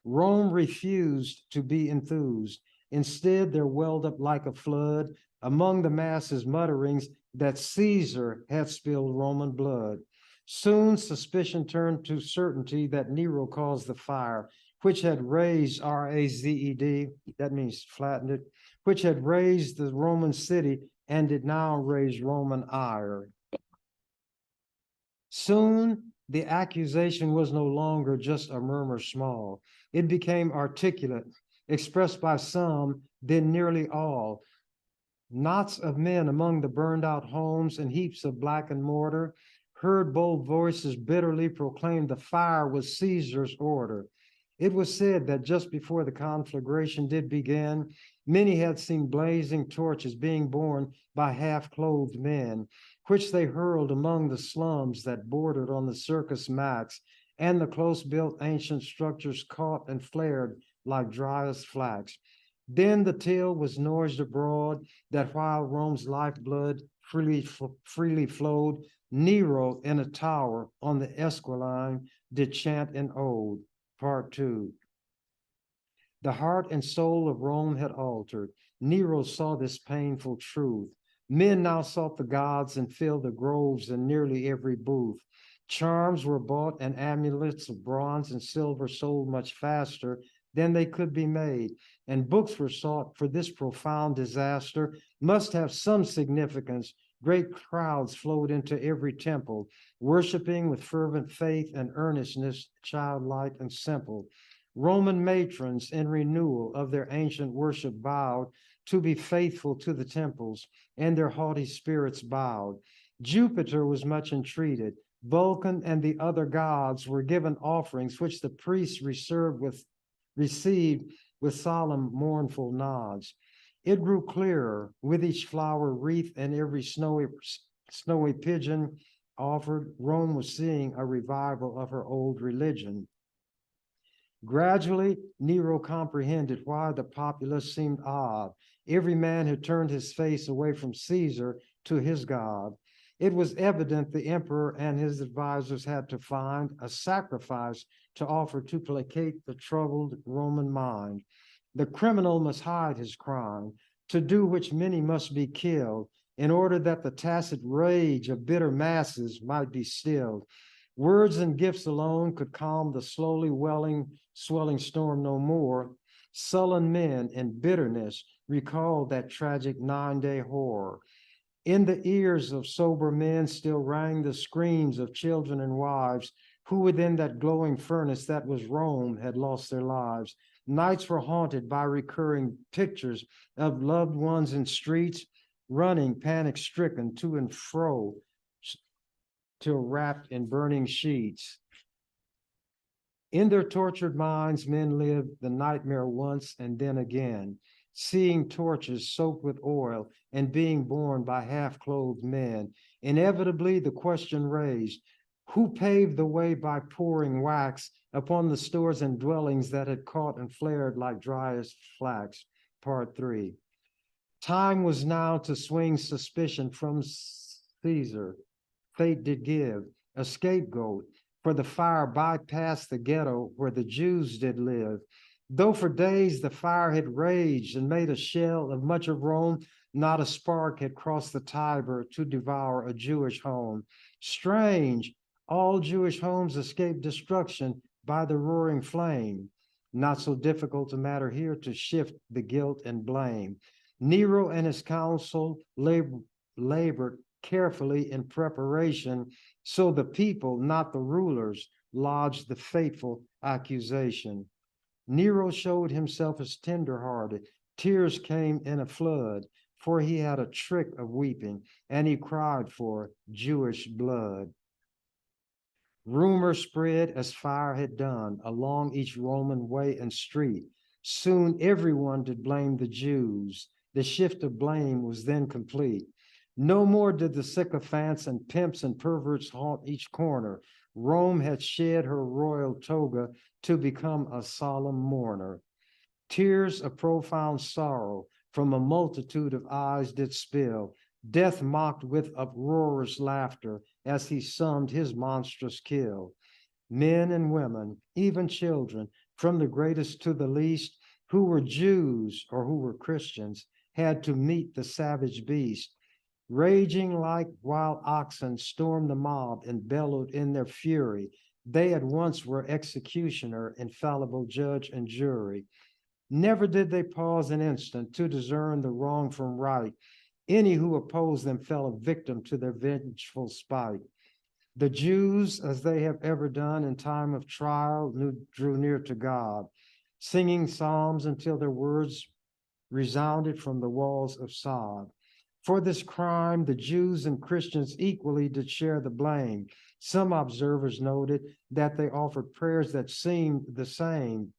Rome refused to be enthused. Instead, there welled up like a flood among the masses mutterings that Caesar had spilled Roman blood. Soon suspicion turned to certainty that Nero caused the fire, which had raised, R-A-Z-E-D, that means flattened it, which had raised the Roman city and did now raise Roman ire. Soon the accusation was no longer just a murmur small. It became articulate, expressed by some, then nearly all. Knots of men among the burned out homes and heaps of blackened mortar heard bold voices bitterly proclaim the fire was Caesar's order. It was said that just before the conflagration did begin, many had seen blazing torches being borne by half-clothed men, which they hurled among the slums that bordered on the circus mats, and the close-built ancient structures caught and flared like driest flax. Then the tale was noised abroad that while Rome's lifeblood freely flowed, Nero in a tower on the Esquiline did chant an ode. Part 2. The heart and soul of Rome had altered. Nero saw this painful truth. Men now sought the gods and filled the groves in nearly every booth. Charms were bought and amulets of bronze and silver sold much faster than they could be made, and books were sought, for this profound disaster must have some significance. Great crowds flowed into every temple, worshiping with fervent faith and earnestness, childlike and simple. Roman matrons, in renewal of their ancient worship, vowed to be faithful to the temples, and their haughty spirits bowed. Jupiter was much entreated. Vulcan and the other gods were given offerings, which the priests received with solemn, mournful nods. It grew clearer with each flower wreath and every snowy pigeon offered. Rome was seeing a revival of her old religion. Gradually, Nero comprehended why the populace seemed odd. Every man had turned his face away from Caesar to his God. It was evident the emperor and his advisors had to find a sacrifice to offer to placate the troubled Roman mind. The criminal must hide his crime, to do which many must be killed, in order that the tacit rage of bitter masses might be stilled. Words and gifts alone could calm the slowly swelling storm no more. Sullen men in bitterness recalled that tragic 9-day horror. In the ears of sober men still rang the screams of children and wives who within that glowing furnace that was Rome had lost their lives. Nights were haunted by recurring pictures of loved ones in streets, running panic-stricken to and fro, till wrapped in burning sheets. In their tortured minds, men lived the nightmare once and then again, seeing torches soaked with oil and being borne by half-clothed men. Inevitably, the question raised, who paved the way by pouring wax upon the stores and dwellings that had caught and flared like driest flax? Part 3. Time was now to swing suspicion from Caesar. Fate did give a scapegoat, for the fire bypassed the ghetto where the Jews did live. Though for days the fire had raged and made a shell of much of Rome, not a spark had crossed the Tiber to devour a Jewish home. Strange, all Jewish homes escaped destruction by the roaring flame. Not so difficult a matter here to shift the guilt and blame. Nero and his council labored carefully in preparation, so the people, not the rulers, lodged the fateful accusation. Nero showed himself as tender-hearted. Tears came in a flood, for he had a trick of weeping, and he cried for Jewish blood. Rumor spread as fire had done along each Roman way and street. Soon everyone did blame the Jews. The shift of blame was then complete. No more did the sycophants and pimps and perverts haunt each corner. Rome had shed her royal toga to become a solemn mourner. Tears of profound sorrow from a multitude of eyes did spill. Death mocked with uproarious laughter as he summed his monstrous kill. Men and women, even children, from the greatest to the least, who were Jews or who were Christians, had to meet the savage beast. Raging like wild oxen, stormed the mob and bellowed in their fury. They at once were executioner, infallible judge, and jury. Never did they pause an instant to discern the wrong from right. Any who opposed them fell a victim to their vengeful spite. The Jews, as they have ever done in time of trial, drew near to God, singing psalms until their words resounded from the walls of sod. For this crime, the Jews and Christians equally did share the blame. Some observers noted that they offered prayers that seemed the same.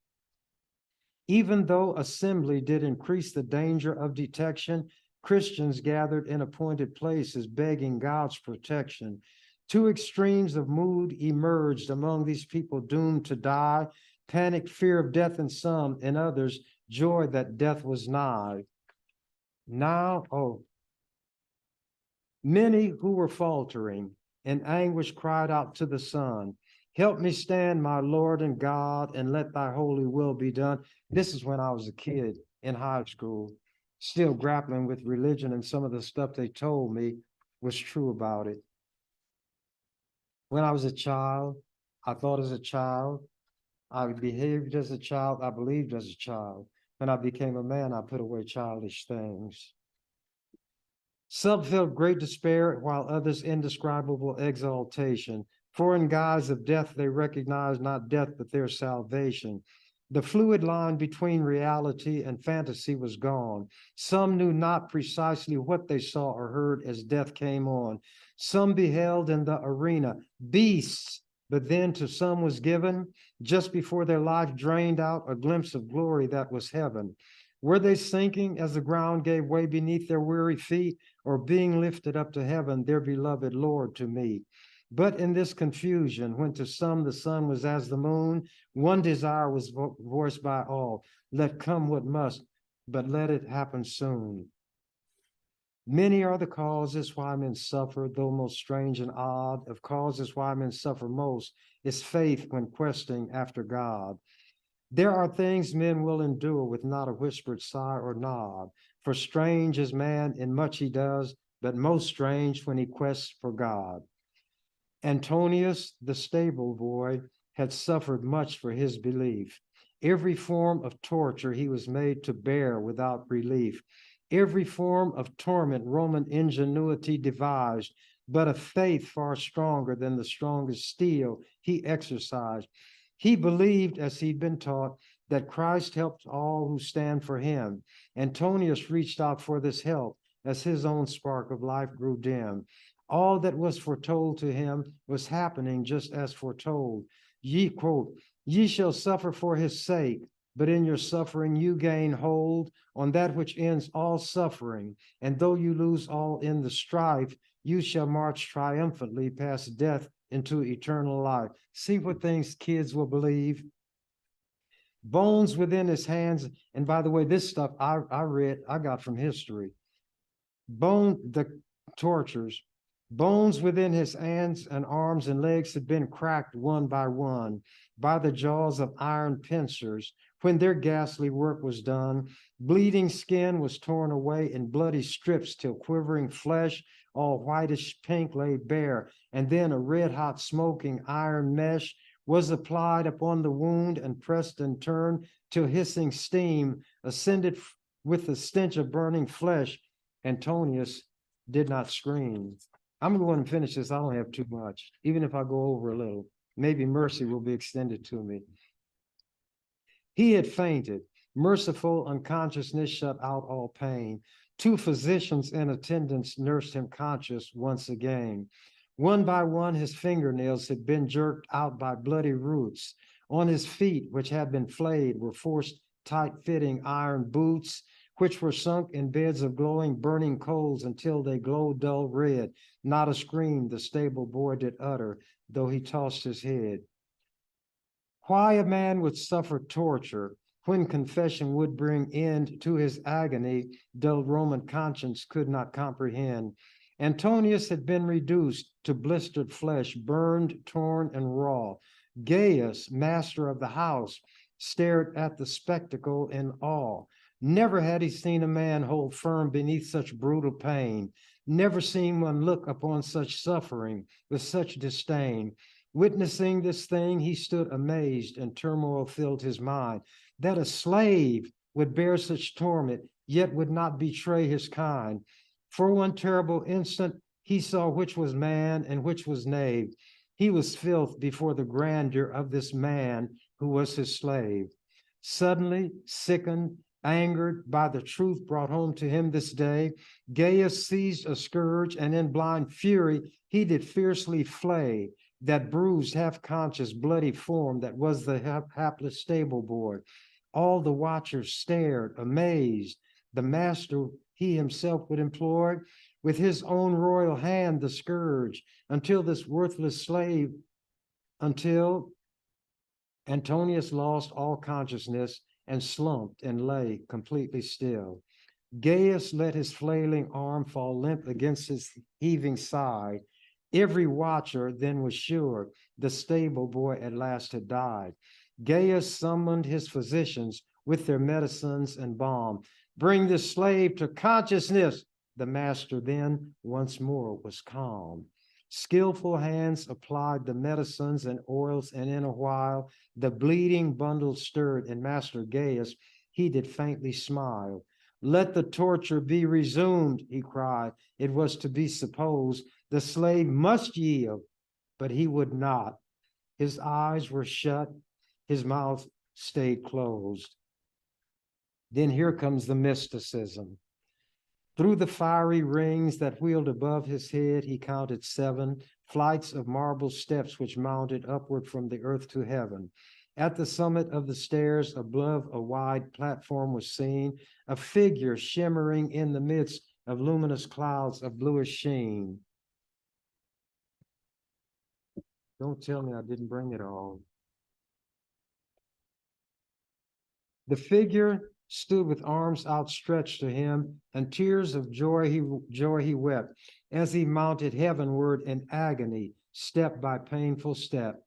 Even though assembly did increase the danger of detection, Christians gathered in appointed places, begging God's protection. Two extremes of mood emerged among these people doomed to die: panic, fear of death in some, in others, joy that death was nigh. Many who were faltering in anguish cried out to the Son, "Help me stand, my Lord and God, and let thy holy will be done." This is when I was a kid in high school, still grappling with religion, and some of the stuff they told me was true about it. When I was a child, I thought as a child, I behaved as a child, I believed as a child. When I became a man, I put away childish things. Some felt great despair, while others indescribable exaltation. For in guise of death, they recognized not death, but their salvation. The fluid line between reality and fantasy was gone. Some knew not precisely what they saw or heard as death came on. Some beheld in the arena beasts, but then to some was given, just before their life drained out, a glimpse of glory that was heaven. Were they sinking as the ground gave way beneath their weary feet, or being lifted up to heaven, their beloved Lord to meet? But in this confusion, when to some the sun was as the moon, one desire was voiced by all: let come what must, but let it happen soon. Many are the causes why men suffer, though most strange and odd. Of causes why men suffer most is faith when questing after God. There are things men will endure with not a whispered sigh or nod. For strange is man in much he does, but most strange when he quests for God. Antonius, the stable boy, had suffered much for his belief. Every form of torture he was made to bear without relief. Every form of torment Roman ingenuity devised, but a faith far stronger than the strongest steel he exercised. He believed, as he'd been taught, that Christ helps all who stand for him. Antonius reached out for this help as his own spark of life grew dim. All that was foretold to him was happening just as foretold. Ye quote, ye shall suffer for his sake, but in your suffering you gain hold on that which ends all suffering. And though you lose all in the strife, you shall march triumphantly past death into eternal life. See what things kids will believe. Bones within his hands. And by the way, this stuff I got from history. The tortures. Bones within his hands and arms and legs had been cracked one by the jaws of iron pincers. When their ghastly work was done, bleeding skin was torn away in bloody strips till quivering flesh, all whitish pink, lay bare. And then a red-hot smoking iron mesh was applied upon the wound and pressed and turned till hissing steam ascended with the stench of burning flesh. Antonius did not scream. I'm going to finish this. I don't have too much, even if I go over a little. Maybe mercy will be extended to me. He had fainted. Merciful unconsciousness shut out all pain. 2 physicians in attendance nursed him conscious once again. One by one, his fingernails had been jerked out by bloody roots. On his feet, which had been flayed, were forced tight-fitting iron boots, which were sunk in beds of glowing, burning coals until they glowed dull red. Not a scream the stable boy did utter, though he tossed his head. Why a man would suffer torture when confession would bring end to his agony, dull Roman conscience could not comprehend. Antonius had been reduced to blistered flesh, burned, torn, and raw. Gaius, master of the house, stared at the spectacle in awe. Never had he seen a man hold firm beneath such brutal pain, never seen one look upon such suffering with such disdain. Witnessing this thing, he stood amazed, and turmoil filled his mind, that a slave would bear such torment, yet would not betray his kind. For one terrible instant, he saw which was man and which was knave. He was filth before the grandeur of this man who was his slave. Suddenly, sickened, angered by the truth brought home to him this day, Gaius seized a scourge, and in blind fury he did fiercely flay that bruised, half-conscious, bloody form that was the hapless stable boy. All the watchers stared, amazed. The master he himself would employ with his own royal hand the scourge until Antonius lost all consciousness and slumped and lay completely still. Gaius let his flailing arm fall limp against his heaving side. Every watcher then was sure the stable boy at last had died. Gaius summoned his physicians with their medicines and balm. Bring this slave to consciousness. The master then once more was calm. Skillful hands applied the medicines and oils, and in a while the bleeding bundle stirred, and Master Gaius, he did faintly smile. Let the torture be resumed, he cried. It was to be supposed the slave must yield, but he would not. His eyes were shut, his mouth stayed closed. Then here comes the mysticism. Through the fiery rings that wheeled above his head, he counted 7 flights of marble steps which mounted upward from the earth to heaven. At the summit of the stairs above a wide platform was seen a figure shimmering in the midst of luminous clouds of bluish sheen. Don't tell me I didn't bring it all. The figure stood with arms outstretched to him, and tears of joy he wept as he mounted heavenward in agony, step by painful step.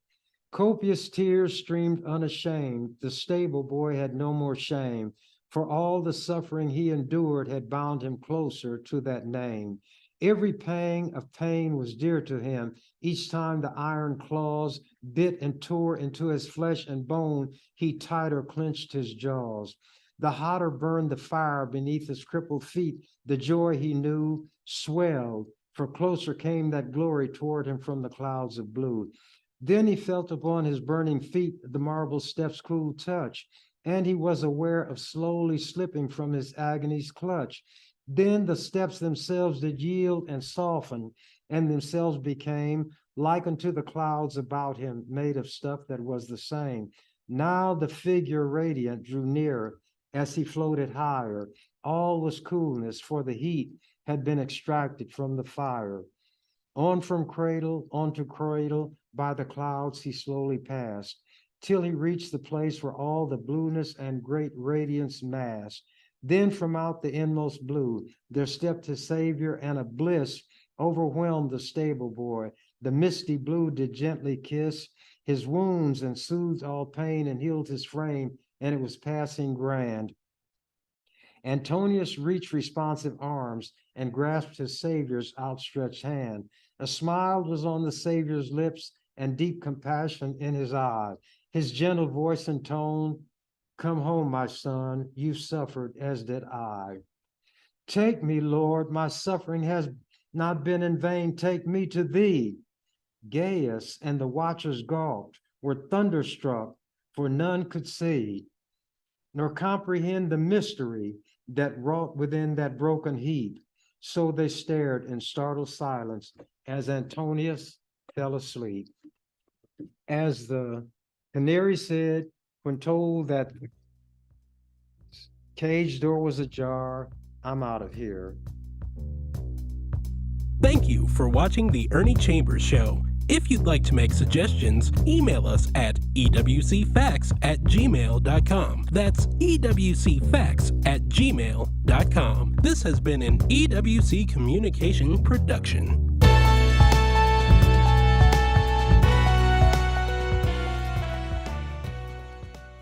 Copious tears streamed unashamed. The stable boy had no more shame, for all the suffering he endured had bound him closer to that name. Every pang of pain was dear to him. Each time the iron claws bit and tore into his flesh and bone, he tighter clenched his jaws. The hotter burned the fire beneath his crippled feet. The joy he knew swelled, for closer came that glory toward him from the clouds of blue. Then he felt upon his burning feet the marble steps' cool touch, and he was aware of slowly slipping from his agony's clutch. Then the steps themselves did yield and soften, and themselves became like unto the clouds about him, made of stuff that was the same. Now the figure radiant drew nearer as he floated higher. All was coolness, for the heat had been extracted from the fire. On from cradle, onto cradle, by the clouds he slowly passed, till he reached the place where all the blueness and great radiance massed. Then from out the inmost blue, there stepped his Savior, and a bliss overwhelmed the stable boy. The misty blue did gently kiss his wounds and soothed all pain and healed his frame, and it was passing grand. Antonius reached responsive arms and grasped his Savior's outstretched hand. A smile was on the Savior's lips and deep compassion in his eye. His gentle voice and tone, "Come home, my son, you suffered as did I." "Take me, Lord, my suffering has not been in vain. Take me to thee." Gaius and the watchers gawked, were thunderstruck, for none could see nor comprehend the mystery that wrought within that broken heap. So they stared in startled silence as Antonius fell asleep. As the canary said when told that the cage door was ajar, "I'm out of here." Thank you for watching The Ernie Chambers Show. If you'd like to make suggestions, email us at ewcfacts@gmail.com. That's ewcfacts@gmail.com. This has been an EWC Communication production.